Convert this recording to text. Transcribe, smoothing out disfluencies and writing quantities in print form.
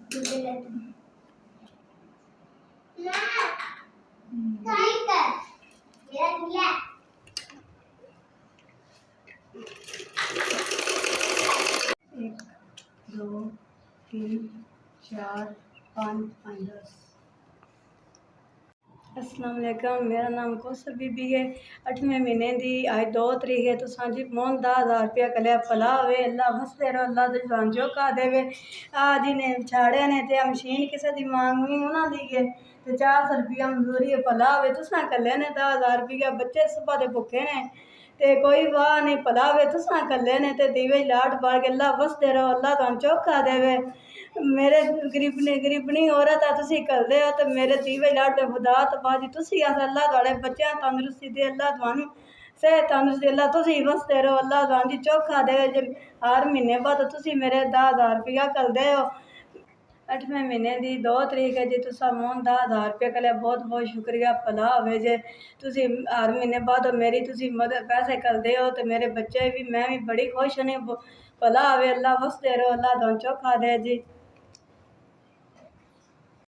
एक, दो, तीन, चार, पाँच, 10। अस्सलाम वालेकुम, मेरा नाम कौसर बीबी है। 8वें महीने की आज 2 तरीक है। तो सांजी मोहन 10,000 रुपया कलिया भला होवे, अल्लाह हंसते रहो, अल्लाह तुझ जो का देवे। आज इन्हें छाड़े ने ते मशीन किसी की मांगनी उन्होंने दी है तो 400 रुपया मजदूरी भला होवे। तुसा कले ने 10,000 रुपया, बच्चे सुबह के भुखे ने ते कोई वाह नहीं भला होवे। तुसा कले ने ते दीवे लाट बाल के अल्लाह वसते रहो, अल्लाह तुम चौखा देवे। मेरे गरीबनी औरत आ, तुसी करदे हो तो मेरे दीवे लाड पे खुदा तबाजी तुसी अस अल्लाह थोड़े बच्चों तंदरुस्ती दे, अल्लाह थानू सेहत तंदरुस्ती, अल्लाह तुसी वसते रहो, अल्लाह तुम चौखा दे। जे हर महीने बाद तुसी मेरे 10,000 रुपया करदे हो। 8वें महीने की 2 तरीक है जी। तुसा मोहन 10,000 रुपया कलिया बहुत बहुत शुक्रिया, भला होवे जे। तुसी हर महीने बाद मेरी तुसी मदद पैसे करदे हो तो मेरे बच्चे भी मैं भी बड़ी खुश हूँ। भला होवे, अल्लाह वसते रहो, अल्लाह तुम चौखा दे जी।